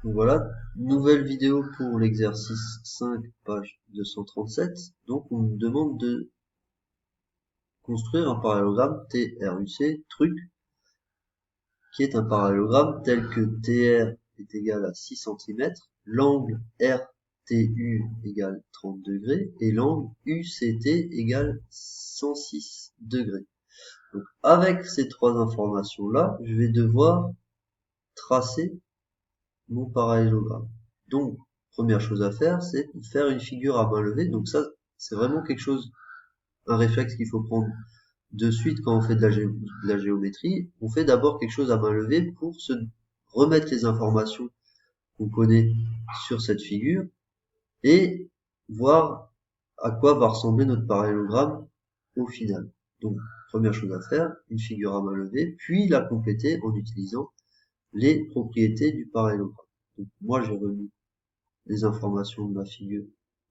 Donc voilà, nouvelle vidéo pour l'exercice 5, page 237. Donc on nous demande de construire un parallélogramme TRUC, truc, qui est un parallélogramme tel que TR est égal à 6 cm, l'angle RTU égale 30 degrés et l'angle UCT égale 106 degrés. Donc avec ces trois informations-là, je vais devoir tracer mon parallélogramme. Donc, première chose à faire, c'est de faire une figure à main levée. Donc ça, c'est vraiment quelque chose, un réflexe qu'il faut prendre de suite quand on fait de la géométrie. On fait d'abord quelque chose à main levée pour se remettre les informations qu'on connaît sur cette figure et voir à quoi va ressembler notre parallélogramme au final. Donc, première chose à faire, une figure à main levée, puis la compléter en utilisant les propriétés du parallélogramme. Donc, moi, j'ai remis les informations de ma figure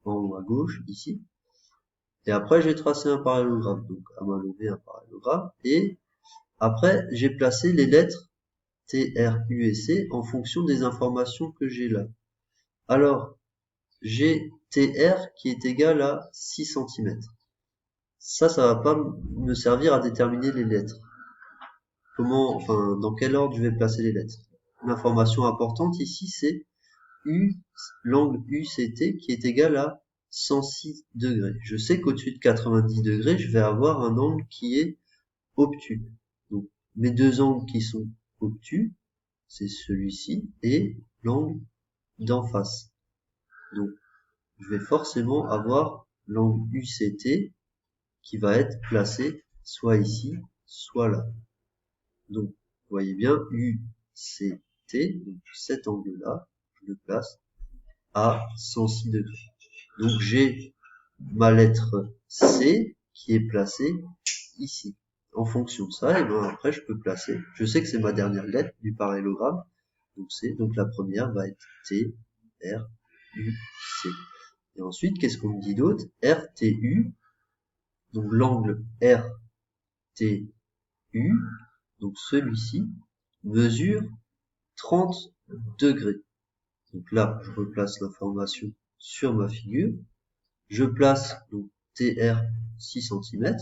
en haut à gauche, ici. Et après, j'ai tracé un parallélogramme. Donc, à main levée, un parallélogramme. Et après, j'ai placé les lettres T, R, U et C en fonction des informations que j'ai là. Alors, j'ai TR qui est égal à 6 cm. Ça va pas me servir à déterminer les lettres. Enfin, dans quel ordre je vais placer les lettres? L'information importante ici, c'est l'angle UCT qui est égal à 106 degrés. Je sais qu'au-dessus de 90 degrés, je vais avoir un angle qui est obtus. Donc, mes deux angles qui sont obtus, c'est celui-ci et l'angle d'en face. Donc, je vais forcément avoir l'angle UCT qui va être placé soit ici, soit là. Donc, vous voyez bien, UCT, donc cet angle-là, je le place à 106 degrés. Donc j'ai ma lettre C qui est placée ici. En fonction de ça, et ben après je peux placer. Je sais que c'est ma dernière lettre du parallélogramme. Donc c'est donc la première va être T, R, U, C. Et ensuite, qu'est-ce qu'on me dit d'autre? R, T, U. Donc l'angle R, T, U, donc celui-ci, mesure 30 degrés. Donc là, je replace l'information sur ma figure. Je place donc TR 6 cm.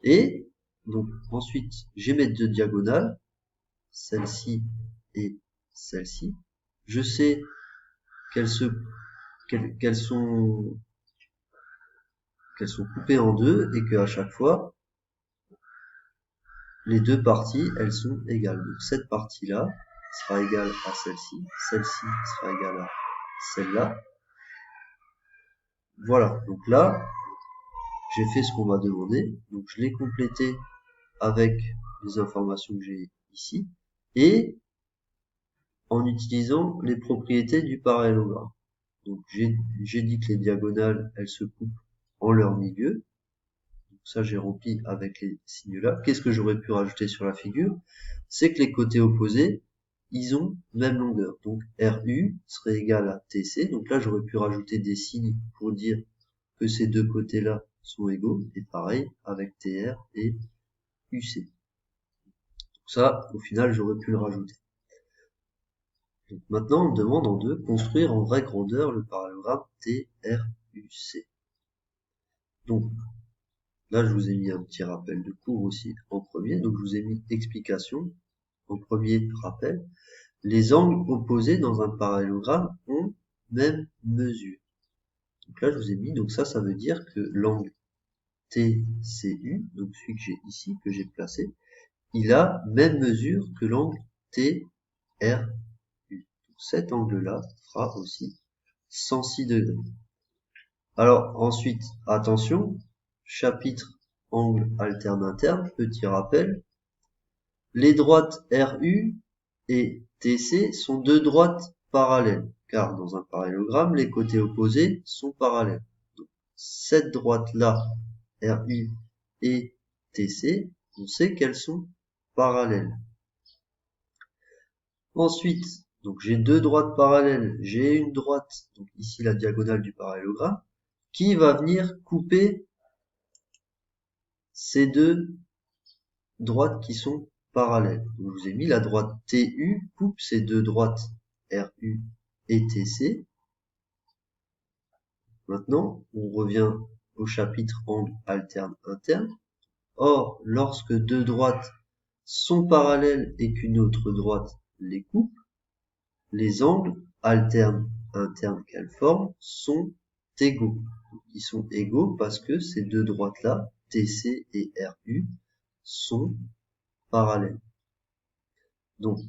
Et donc ensuite, j'ai mes deux diagonales, celle-ci et celle-ci. Je sais qu'elles sont coupées en deux et qu'à chaque fois, les deux parties, elles sont égales. Donc cette partie-là sera égale à celle-ci, celle-ci sera égale à celle-là. Voilà, donc là, j'ai fait ce qu'on m'a demandé. Donc je l'ai complété avec les informations que j'ai ici et en utilisant les propriétés du parallélogramme. Donc j'ai dit que les diagonales, elles se coupent en leur milieu. Donc ça, j'ai rempli avec les signes là. Qu'est-ce que j'aurais pu rajouter sur la figure? C'est que les côtés opposés, ils ont même longueur. Donc RU serait égal à TC. Donc là, j'aurais pu rajouter des signes pour dire que ces deux côtés-là sont égaux. Et pareil avec TR et UC. Donc ça, au final, j'aurais pu le rajouter. Donc maintenant, on me demande en deux, construire en vraie grandeur le parallélogramme TRUC. Donc là, je vous ai mis un petit rappel de cours aussi en premier. Donc je vous ai mis explication en premier rappel. Les angles opposés dans un parallélogramme ont même mesure. Donc là, je vous ai mis, donc ça veut dire que l'angle TCU, donc celui que j'ai ici, que j'ai placé, il a même mesure que l'angle TRU. Cet angle-là fera aussi 106 degrés. Alors ensuite, attention, chapitre angle alterne interne, petit rappel, les droites RU et TC sont deux droites parallèles, car dans un parallélogramme, les côtés opposés sont parallèles. Donc, cette droite-là, RU et TC, on sait qu'elles sont parallèles. Ensuite, donc j'ai deux droites parallèles, j'ai une droite, donc ici la diagonale du parallélogramme, qui va venir couper ces deux droites qui sont parallèles. Donc je vous ai mis la droite TU coupe ces deux droites RU et TC. Maintenant, on revient au chapitre angle alterne interne. Or, lorsque deux droites sont parallèles et qu'une autre droite les coupe, les angles alternes internes qu'elles forment sont égaux. Ils sont égaux parce que ces deux droites-là, TC et RU, sont parallèles. Donc,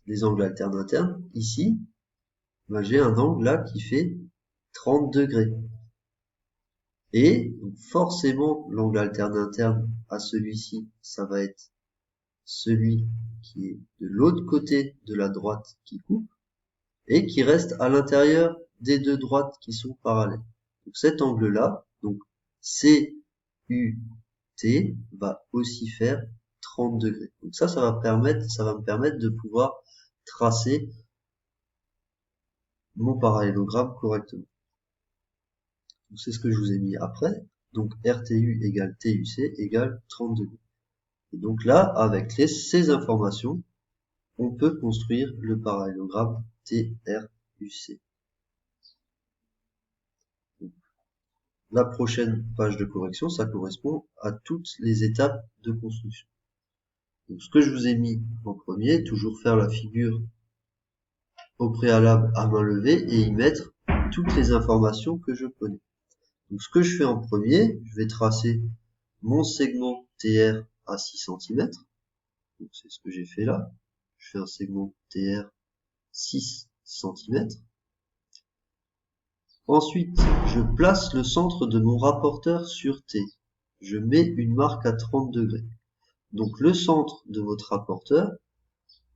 les angles alternes internes, ici, j'ai un angle là qui fait 30 degrés. Et donc forcément, l'angle alterne interne à celui-ci, ça va être celui qui est de l'autre côté de la droite qui coupe et qui reste à l'intérieur des deux droites qui sont parallèles. Donc cet angle-là, donc CUT, va aussi faire 30 degrés. Donc ça va me permettre de pouvoir tracer mon parallélogramme correctement. C'est ce que je vous ai mis après. Donc RTU égale TUC égale 30 degrés. Et donc là, avec ces informations, on peut construire le parallélogramme TRUC. La prochaine page de correction, ça correspond à toutes les étapes de construction. Donc ce que je vous ai mis en premier, toujours faire la figure au préalable à main levée et y mettre toutes les informations que je connais. Donc ce que je fais en premier, je vais tracer mon segment TR à 6 cm. Donc c'est ce que j'ai fait là. Je fais un segment TR 6 cm. Ensuite, je place le centre de mon rapporteur sur T. Je mets une marque à 30 degrés. Donc le centre de votre rapporteur,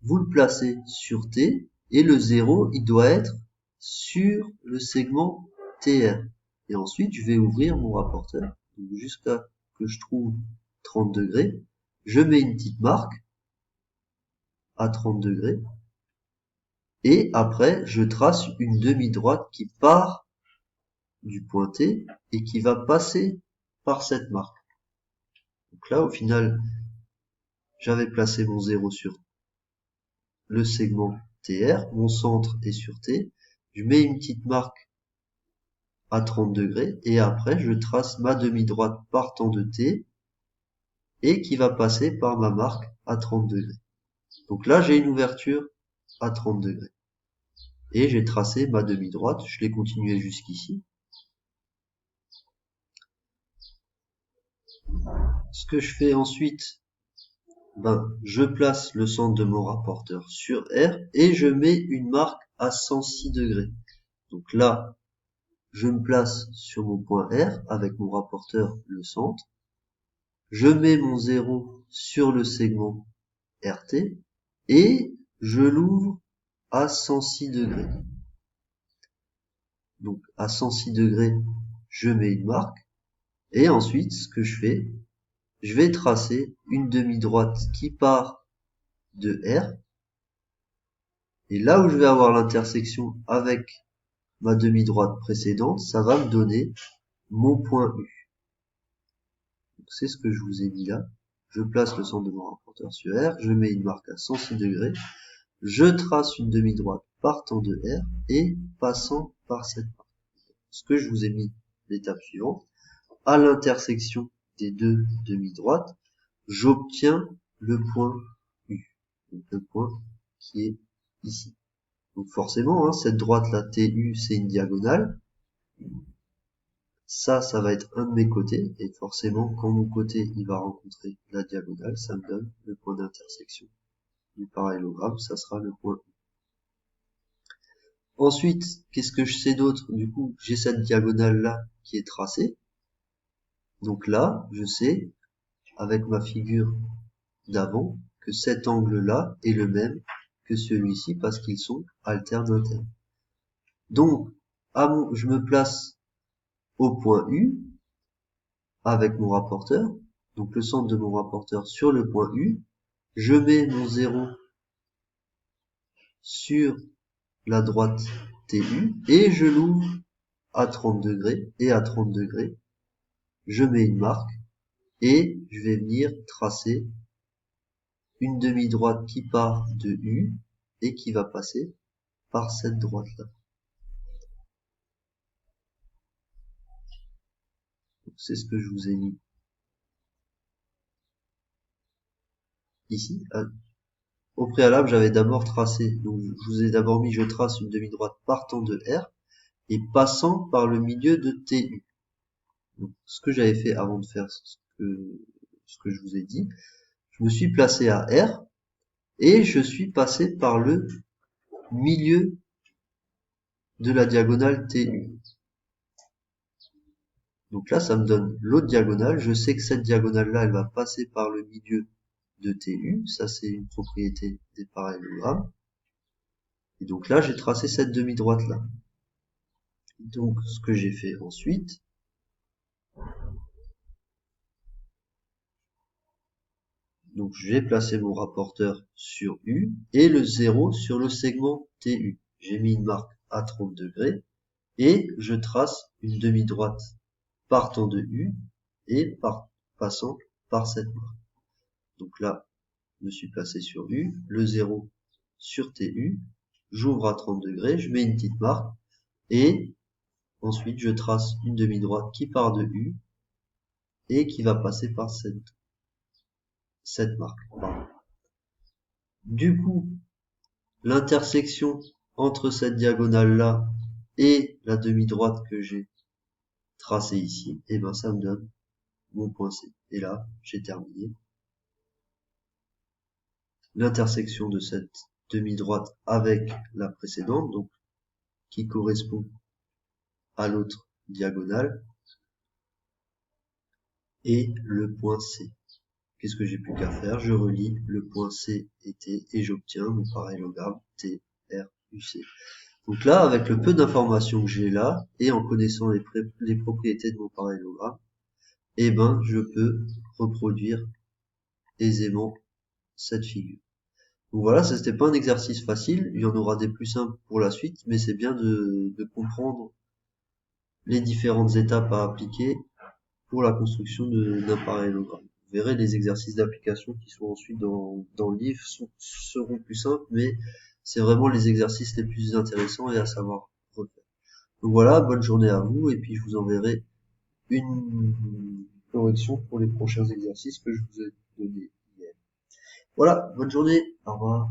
vous le placez sur T et le 0, il doit être sur le segment TR. Et ensuite, je vais ouvrir mon rapporteur jusqu'à que je trouve 30 degrés. Je mets une petite marque à 30 degrés. Et après, je trace une demi-droite qui part du point T et qui va passer par cette marque. Donc là, au final, j'avais placé mon 0 sur le segment TR, mon centre est sur T, je mets une petite marque à 30 degrés et après je trace ma demi-droite partant de T et qui va passer par ma marque à 30 degrés. Donc là, j'ai une ouverture à 30 degrés. Et j'ai tracé ma demi-droite, je l'ai continué jusqu'ici. Ce que je fais ensuite, je place le centre de mon rapporteur sur R et je mets une marque à 106 degrés. Donc là, je me place sur mon point R avec mon rapporteur le centre. Je mets mon 0 sur le segment RT et je l'ouvre à 106 degrés. Donc à 106 degrés, je mets une marque et ensuite ce que je fais, je vais tracer une demi-droite qui part de R. Et là où je vais avoir l'intersection avec ma demi-droite précédente, ça va me donner mon point U. C'est ce que je vous ai mis là. Je place le centre de mon rapporteur sur R, je mets une marque à 106 degrés, je trace une demi-droite partant de R et passant par cette marque. Ce que je vous ai mis l'étape suivante, à l'intersection des deux demi-droites, j'obtiens le point U. Donc le point qui est ici. Donc forcément, cette droite-là, TU, c'est une diagonale. Ça va être un de mes côtés. Et forcément, quand mon côté il va rencontrer la diagonale, ça me donne le point d'intersection du parallélogramme. Ça sera le point U. Ensuite, qu'est-ce que je sais d'autre? Du coup, j'ai cette diagonale-là qui est tracée. Donc là, je sais, avec ma figure d'avant, que cet angle-là est le même que celui-ci parce qu'ils sont alternes internes. Donc, je me place au point U avec mon rapporteur, donc le centre de mon rapporteur sur le point U, je mets mon 0 sur la droite TU et je l'ouvre à 30 degrés et à 30 degrés, je mets une marque et je vais venir tracer une demi-droite qui part de U et qui va passer par cette droite-là. C'est ce que je vous ai mis ici. Au préalable, j'avais d'abord tracé, donc je vous ai d'abord mis, je trace une demi-droite partant de R et passant par le milieu de TU. Donc, ce que j'avais fait avant de faire ce que je vous ai dit, je me suis placé à R et je suis passé par le milieu de la diagonale TU. Donc là, ça me donne l'autre diagonale. Je sais que cette diagonale-là, elle va passer par le milieu de TU. Ça, c'est une propriété des parallélogrammes. Et donc là, j'ai tracé cette demi-droite-là. Donc, ce que j'ai fait ensuite, donc j'ai placé mon rapporteur sur U et le 0 sur le segment TU. J'ai mis une marque à 30 degrés et je trace une demi-droite partant de U et passant par cette marque. Donc là, je me suis placé sur U, le 0 sur TU, j'ouvre à 30 degrés, je mets une petite marque et ensuite je trace une demi-droite qui part de U et qui va passer par cette marque. Pardon. Du coup, l'intersection entre cette diagonale-là et la demi-droite que j'ai tracée ici, et ben ça me donne mon point C. Et là, j'ai terminé. L'intersection de cette demi-droite avec la précédente, donc qui correspond à l'autre diagonale, et le point C. Qu'est-ce que j'ai plus qu'à faire? Je relie le point C et T et j'obtiens mon parallélogramme T, R, U, C. Donc là, avec le peu d'informations que j'ai là, et en connaissant les propriétés de mon parallélogramme, eh ben, je peux reproduire aisément cette figure. Donc voilà, ça c'était pas un exercice facile, il y en aura des plus simples pour la suite, mais c'est bien de comprendre les différentes étapes à appliquer pour la construction d'un parallélogramme. Vous verrez, les exercices d'application qui sont ensuite dans le livre seront plus simples, mais c'est vraiment les exercices les plus intéressants et à savoir refaire. Donc voilà, bonne journée à vous, et puis je vous enverrai une correction pour les prochains exercices que je vous ai donnés hier. Voilà, bonne journée, au revoir.